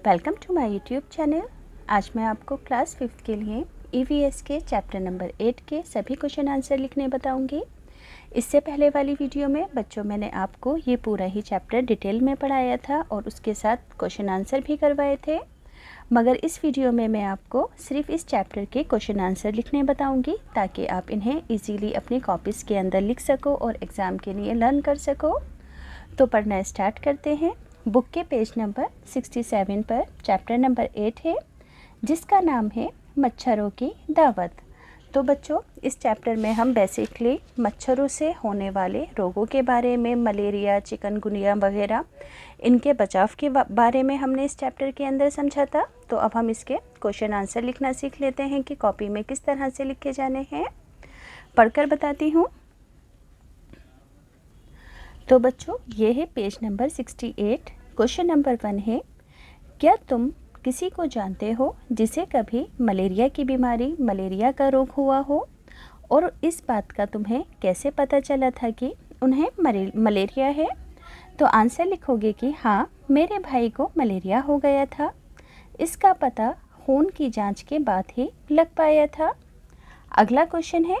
Welcome to my YouTube channel. आज मैं आपको क्लास 5th के लिए ईवीएस के चैप्टर नंबर 8 के सभी क्वेश्चन आंसर लिखने बताऊंगी। इससे पहले वाली वीडियो में बच्चों मैंने आपको ये पूरा ही चैप्टर डिटेल में पढ़ाया था और उसके साथ क्वेश्चन आंसर भी करवाए थे, मगर इस वीडियो में मैं आपको सिर्फ इस चैप्टर के क्वेश्चन आंसर लिखने बताऊंगी ताकि आप इन्हें ईजीली अपनी कॉपीज़ के अंदर लिख सको और एग्ज़ाम के लिए लर्न कर सको। तो पढ़ना स्टार्ट करते हैं। बुक के पेज नंबर 67 पर चैप्टर नंबर 8 है, जिसका नाम है मच्छरों की दावत। तो बच्चों, इस चैप्टर में हम बेसिकली मच्छरों से होने वाले रोगों के बारे में, मलेरिया, चिकनगुनिया वगैरह, इनके बचाव के बारे में हमने इस चैप्टर के अंदर समझा था। तो अब हम इसके क्वेश्चन आंसर लिखना सीख लेते हैं कि कॉपी में किस तरह से लिखे जाने हैं। पढ़कर बताती हूँ। तो बच्चों, ये है पेज नंबर 68। क्वेश्चन नंबर 1 है, क्या तुम किसी को जानते हो जिसे कभी मलेरिया की बीमारी, मलेरिया का रोग हुआ हो, और इस बात का तुम्हें कैसे पता चला था कि उन्हें मलेरिया है? तो आंसर लिखोगे कि हाँ, मेरे भाई को मलेरिया हो गया था। इसका पता खून की जांच के बाद ही लग पाया था। अगला क्वेश्चन है,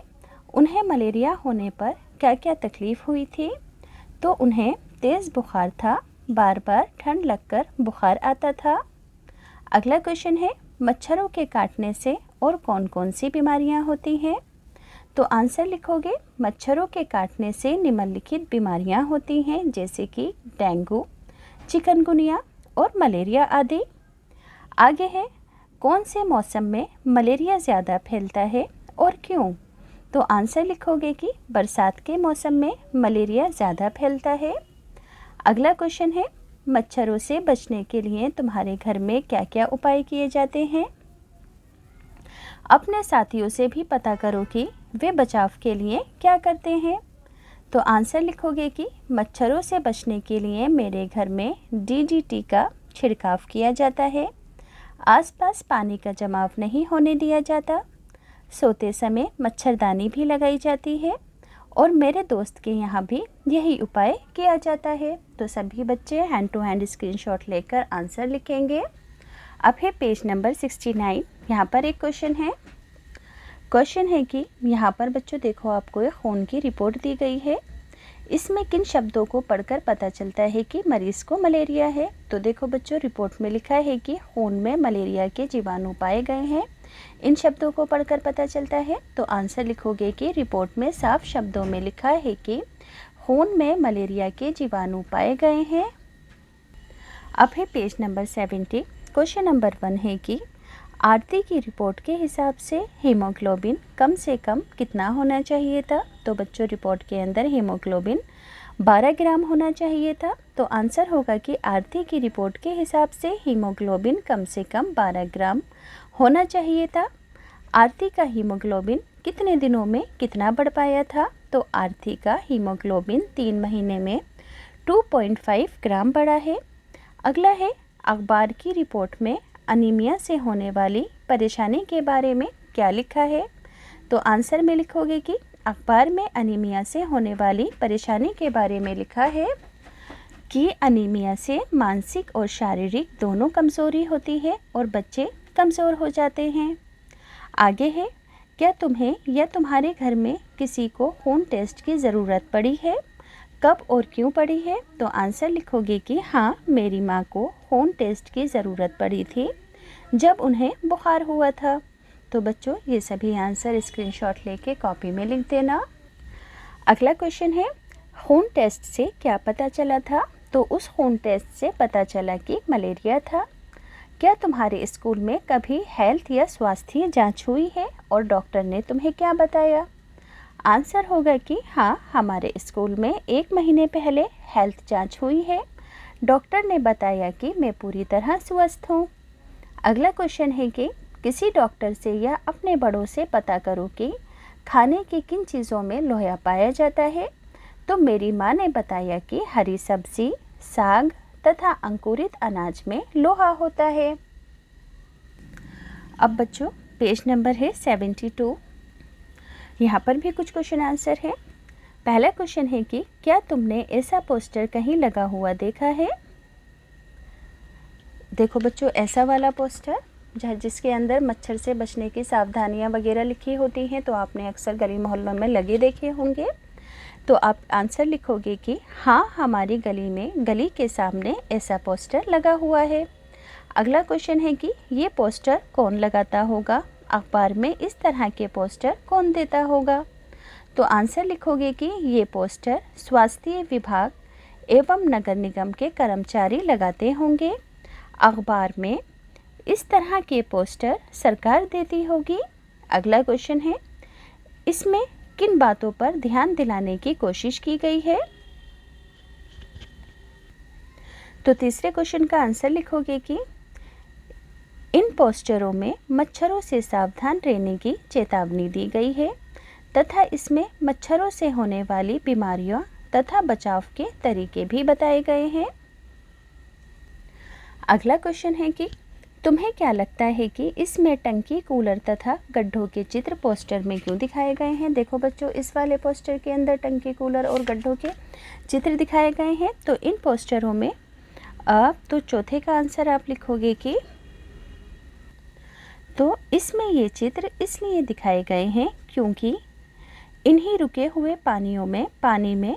उन्हें मलेरिया होने पर क्या क्या तकलीफ़ हुई थी? तो उन्हें तेज़ बुखार था, बार बार ठंड लगकर बुखार आता था। अगला क्वेश्चन है, मच्छरों के काटने से और कौन कौन सी बीमारियां होती हैं? तो आंसर लिखोगे, मच्छरों के काटने से निम्नलिखित बीमारियां होती हैं, जैसे कि डेंगू, चिकनगुनिया और मलेरिया आदि। आगे है, कौन से मौसम में मलेरिया ज़्यादा फैलता है और क्यों? तो आंसर लिखोगे कि बरसात के मौसम में मलेरिया ज़्यादा फैलता है। अगला क्वेश्चन है, मच्छरों से बचने के लिए तुम्हारे घर में क्या क्या उपाय किए जाते हैं? अपने साथियों से भी पता करो कि वे बचाव के लिए क्या करते हैं। तो आंसर लिखोगे कि मच्छरों से बचने के लिए मेरे घर में DDT का छिड़काव किया जाता है। आसपास पानी का जमाव नहीं होने दिया जाता। सोते समय मच्छरदानी भी लगाई जाती है और मेरे दोस्त के यहाँ भी यही उपाय किया जाता है। तो सभी बच्चे हैंड टू हैंड स्क्रीनशॉट लेकर आंसर लिखेंगे। अब है पेज नंबर 69। यहाँ पर एक क्वेश्चन है कि यहाँ पर बच्चों देखो, आपको एक खून की रिपोर्ट दी गई है। इसमें किन शब्दों को पढ़कर पता चलता है कि मरीज़ को मलेरिया है? तो देखो बच्चों, रिपोर्ट में लिखा है कि खून में मलेरिया के जीवाणु पाए गए हैं। इन शब्दों को पढ़कर पता चलता है। तो आंसर लिखोगे कि रिपोर्ट में साफ शब्दों में लिखा है कि खून में मलेरिया के जीवाणु पाए गए हैं। अब है पेज नंबर 70। क्वेश्चन नंबर 1 है कि आरती की रिपोर्ट के हिसाब से हीमोग्लोबिन कम से कम कितना होना चाहिए था? तो बच्चों, रिपोर्ट के अंदर हीमोग्लोबिन 12 ग्राम होना चाहिए था। तो आंसर होगा कि आरती की रिपोर्ट के हिसाब से हीमोग्लोबिन कम से कम 12 ग्राम होना चाहिए था। आरती का हीमोग्लोबिन कितने दिनों में कितना बढ़ पाया था? तो आरती का हीमोग्लोबिन 3 महीने में 2.5 ग्राम बढ़ा है। अगला है, अखबार की रिपोर्ट में अनीमिया से होने वाली परेशानी के बारे में क्या लिखा है? तो आंसर में लिखोगे कि अखबार में अनीमिया से होने वाली परेशानी के बारे में लिखा है कि अनीमिया से मानसिक और शारीरिक दोनों कमज़ोरी होती है और बच्चे कमज़ोर हो जाते हैं। आगे है, क्या तुम्हें या तुम्हारे घर में किसी को खून टेस्ट की ज़रूरत पड़ी है? कब और क्यों पड़ी है? तो आंसर लिखोगे कि हाँ, मेरी माँ को खून टेस्ट की ज़रूरत पड़ी थी जब उन्हें बुखार हुआ था। तो बच्चों, ये सभी आंसर स्क्रीनशॉट लेके कॉपी में लिख देना। अगला क्वेश्चन है, खून टेस्ट से क्या पता चला था? तो उस खून टेस्ट से पता चला कि मलेरिया था। क्या तुम्हारे स्कूल में कभी हेल्थ या स्वास्थ्य जांच हुई है और डॉक्टर ने तुम्हें क्या बताया? आंसर होगा कि हाँ, हमारे स्कूल में 1 महीने पहले हेल्थ जांच हुई है। डॉक्टर ने बताया कि मैं पूरी तरह स्वस्थ हूँ। अगला क्वेश्चन है कि किसी डॉक्टर से या अपने बड़ों से पता करो कि खाने की किन चीज़ों में लोहा पाया जाता है। तो मेरी माँ ने बताया कि हरी सब्जी, साग तथा अंकुरित अनाज में लोहा होता है। अब बच्चों, पेज नंबर है 72। यहाँ पर भी कुछ क्वेश्चन आंसर है। पहला क्वेश्चन है कि क्या तुमने ऐसा पोस्टर कहीं लगा हुआ देखा है? देखो बच्चों, ऐसा वाला पोस्टर जिसके अंदर मच्छर से बचने की सावधानियां वगैरह लिखी होती हैं, तो आपने अक्सर गली मोहल्लों में लगे देखे होंगे। तो आप आंसर लिखोगे कि हाँ, हमारी गली में गली के सामने ऐसा पोस्टर लगा हुआ है। अगला क्वेश्चन है कि ये पोस्टर कौन लगाता होगा, अखबार में इस तरह के पोस्टर कौन देता होगा। तो आंसर लिखोगे कि ये पोस्टर स्वास्थ्य विभाग एवं नगर निगम के कर्मचारी लगाते होंगे। अखबार में इस तरह के पोस्टर सरकार देती होगी। अगला क्वेश्चन है, इसमें किन बातों पर ध्यान दिलाने की कोशिश की गई है। तो तीसरे क्वेश्चन का आंसर लिखोगे कि इन पोस्टरों में मच्छरों से सावधान रहने की चेतावनी दी गई है तथा इसमें मच्छरों से होने वाली बीमारियों तथा बचाव के तरीके भी बताए गए हैं। अगला क्वेश्चन है कि तुम्हें क्या लगता है कि इसमें टंकी, कूलर तथा गड्ढों के चित्र पोस्टर में क्यों दिखाए गए हैं। देखो बच्चों, इस वाले पोस्टर के अंदर टंकी, कूलर और गड्ढों के चित्र दिखाए गए हैं। तो इन पोस्टरों में तो चौथे का आंसर आप लिखोगे कि तो इसमें ये चित्र इसलिए दिखाए गए हैं क्योंकि इन्हीं रुके हुए पानी में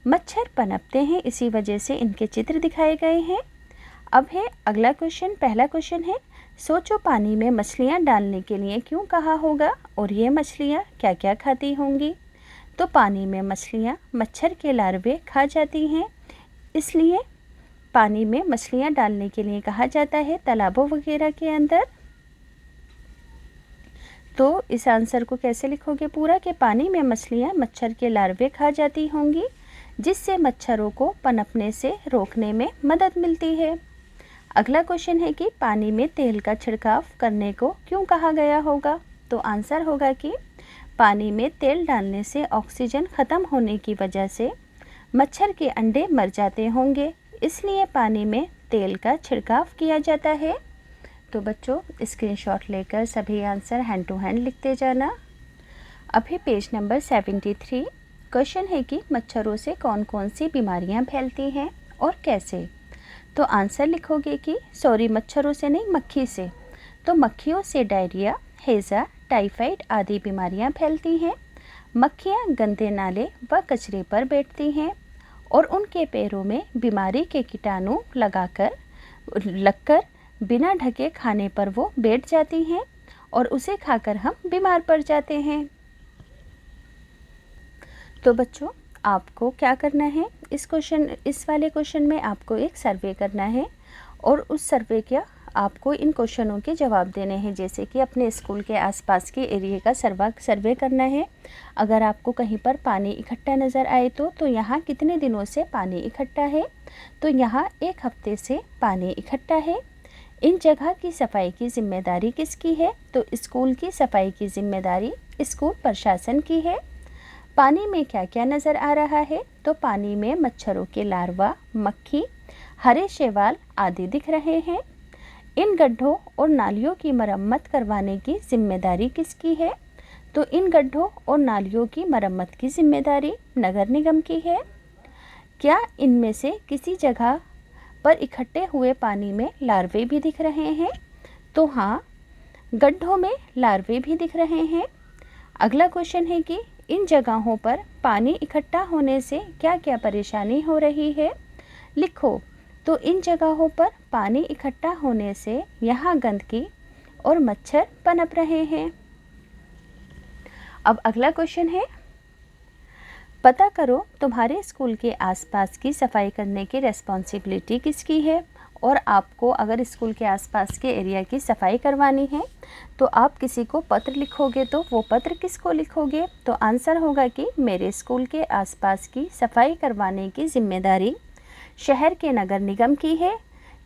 मच्छर पनपते हैं, इसी वजह से इनके चित्र दिखाए गए हैं। अब है अगला क्वेश्चन। पहला क्वेश्चन है, सोचो पानी में मछलियाँ डालने के लिए क्यों कहा होगा और ये मछलियाँ क्या क्या खाती होंगी। तो पानी में मछलियाँ मच्छर के लार्वे खा जाती हैं, इसलिए पानी में मछलियाँ डालने के लिए कहा जाता है तालाबों वगैरह के अंदर। तो इस आंसर को कैसे लिखोगे पूरा, कि पानी में मछलियाँ मच्छर के लार्वे खा जाती होंगी, जिससे मच्छरों को पनपने से रोकने में मदद मिलती है। अगला क्वेश्चन है कि पानी में तेल का छिड़काव करने को क्यों कहा गया होगा। तो आंसर होगा कि पानी में तेल डालने से ऑक्सीजन ख़त्म होने की वजह से मच्छर के अंडे मर जाते होंगे, इसलिए पानी में तेल का छिड़काव किया जाता है। तो बच्चों, स्क्रीनशॉट लेकर सभी आंसर हैंड टू हैंड लिखते जाना। अभी पेज नंबर 73 क्वेश्चन है कि मच्छरों से कौन कौन सी बीमारियां फैलती हैं और कैसे। तो आंसर लिखोगे कि मच्छरों से नहीं, मक्खी से। तो मक्खियों से डायरिया, हैज़ा, टाइफाइड आदि बीमारियां फैलती हैं। मक्खियां गंदे नाले व कचरे पर बैठती हैं और उनके पैरों में बीमारी के कीटाणु लगकर बिना ढके खाने पर वो बैठ जाती हैं और उसे खाकर हम बीमार पड़ जाते हैं। तो बच्चों, आपको क्या करना है, इस वाले क्वेश्चन में आपको एक सर्वे करना है और उस सर्वे का आपको इन क्वेश्चनों के जवाब देने हैं। जैसे कि अपने स्कूल के आसपास के एरिया का सर्वे करना है। अगर आपको कहीं पर पानी इकट्ठा नज़र आए तो यहाँ कितने दिनों से पानी इकट्ठा है। तो यहाँ 1 हफ्ते से पानी इकट्ठा है। इन जगह की सफाई की जिम्मेदारी किसकी है। तो स्कूल की सफाई की जिम्मेदारी स्कूल प्रशासन की है। पानी में क्या क्या नज़र आ रहा है। तो पानी में मच्छरों के लार्वा, मक्खी, हरे शैवाल आदि दिख रहे हैं। इन गड्ढों और नालियों की मरम्मत करवाने की जिम्मेदारी किसकी है। तो इन गड्ढों और नालियों की मरम्मत की जिम्मेदारी नगर निगम की है। क्या इनमें से किसी जगह पर इकट्ठे हुए पानी में लार्वे भी दिख रहे हैं। तो हाँ, गड्ढों में लार्वे भी दिख रहे हैं। अगला क्वेश्चन है कि इन जगहों पर पानी इकट्ठा होने से क्या क्या परेशानी हो रही है। लिखो। तो इन जगहों पर पानी इकट्ठा होने से यहाँ गंदगी और मच्छर पनप रहे हैं। अब अगला क्वेश्चन है, पता करो तुम्हारे स्कूल के आसपास की सफाई करने की रिस्पॉन्सिबिलिटी किसकी है। और आपको अगर स्कूल के आसपास के एरिया की सफाई करवानी है तो आप किसी को पत्र लिखोगे, तो वो पत्र किसको लिखोगे। तो आंसर होगा कि मेरे स्कूल के आसपास की सफाई करवाने की जिम्मेदारी शहर के नगर निगम की है।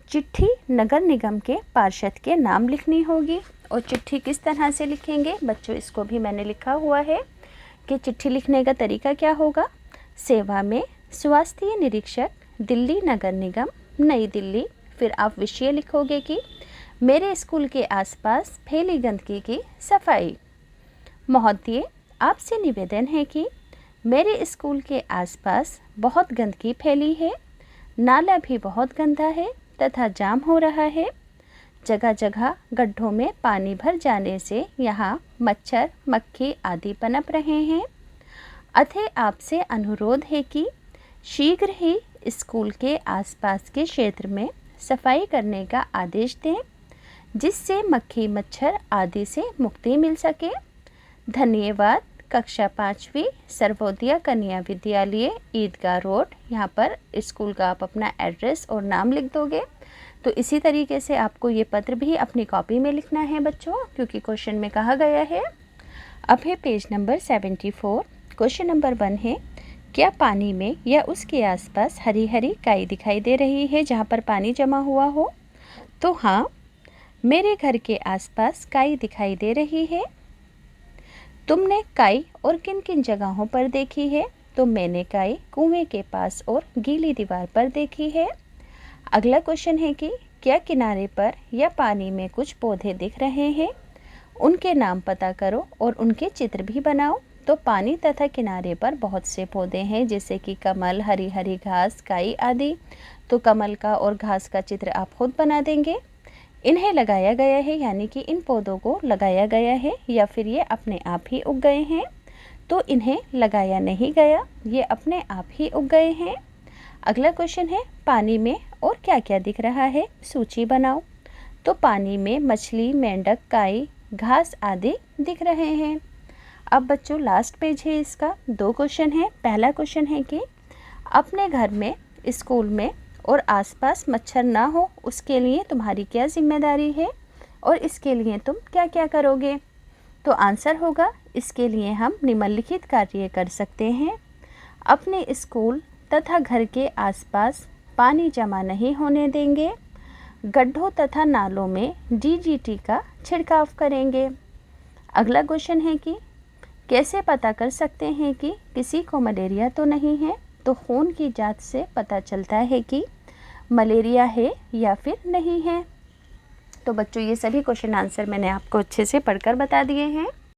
चिट्ठी नगर निगम के पार्षद के नाम लिखनी होगी। और चिट्ठी किस तरह से लिखेंगे बच्चों, इसको भी मैंने लिखा हुआ है कि चिट्ठी लिखने का तरीका क्या होगा। सेवा में स्वास्थ्य निरीक्षक, दिल्ली नगर निगम, नई दिल्ली। फिर आप विषय लिखोगे कि मेरे स्कूल के आसपास फैली गंदगी की सफाई। महोदय, आपसे निवेदन है कि मेरे स्कूल के आसपास बहुत गंदगी फैली है, नाला भी बहुत गंदा है तथा जाम हो रहा है। जगह जगह गड्ढों में पानी भर जाने से यहाँ मच्छर, मक्खी आदि पनप रहे हैं। अतः आपसे अनुरोध है कि शीघ्र ही स्कूल के आसपास के क्षेत्र में सफाई करने का आदेश दें, जिससे मक्खी, मच्छर आदि से मुक्ति मिल सके। धन्यवाद। कक्षा 5वीं सर्वोदय कन्या विद्यालय, ईदगाह रोड। यहाँ पर स्कूल का आप अपना एड्रेस और नाम लिख दोगे। तो इसी तरीके से आपको ये पत्र भी अपनी कॉपी में लिखना है बच्चों, क्योंकि क्वेश्चन में कहा गया है। अब है पेज नंबर 74। क्वेश्चन नंबर 1 है, क्या पानी में या उसके आसपास हरी हरी काई दिखाई दे रही है जहाँ पर पानी जमा हुआ हो? तो हाँ, मेरे घर के आसपास काई दिखाई दे रही है। तुमने काई और किन किन जगहों पर देखी है? तो मैंने काई कुएं के पास और गीली दीवार पर देखी है। अगला क्वेश्चन है कि क्या किनारे पर या पानी में कुछ पौधे दिख रहे हैं? उनके नाम पता करो और उनके चित्र भी बनाओ। तो पानी तथा किनारे पर बहुत से पौधे हैं, जैसे कि कमल, हरी हरी घास, काई आदि। तो कमल का और घास का चित्र आप खुद बना देंगे। इन्हें लगाया गया है, यानी कि इन पौधों को लगाया गया है, या फिर ये अपने आप ही उग गए हैं? तो इन्हें लगाया नहीं गया, ये अपने आप ही उग गए हैं। अगला क्वेश्चन है, पानी में और क्या क्या दिख रहा है? सूची बनाओ। तो पानी में मछली, मेंढक, काई, घास आदि दिख रहे हैं। अब बच्चों लास्ट पेज है इसका। 2 क्वेश्चन है। पहला क्वेश्चन है कि अपने घर में, स्कूल में और आसपास मच्छर ना हो, उसके लिए तुम्हारी क्या जिम्मेदारी है और इसके लिए तुम क्या क्या करोगे? तो आंसर होगा, इसके लिए हम निम्नलिखित कार्य कर सकते हैं। अपने स्कूल तथा घर के आसपास पानी जमा नहीं होने देंगे। गड्ढों तथा नालों में DDT का छिड़काव करेंगे। अगला क्वेश्चन है कि कैसे पता कर सकते हैं कि किसी को मलेरिया तो नहीं है? तो खून की जांच से पता चलता है कि मलेरिया है या फिर नहीं है। तो बच्चों ये सभी क्वेश्चन आंसर मैंने आपको अच्छे से पढ़कर बता दिए हैं।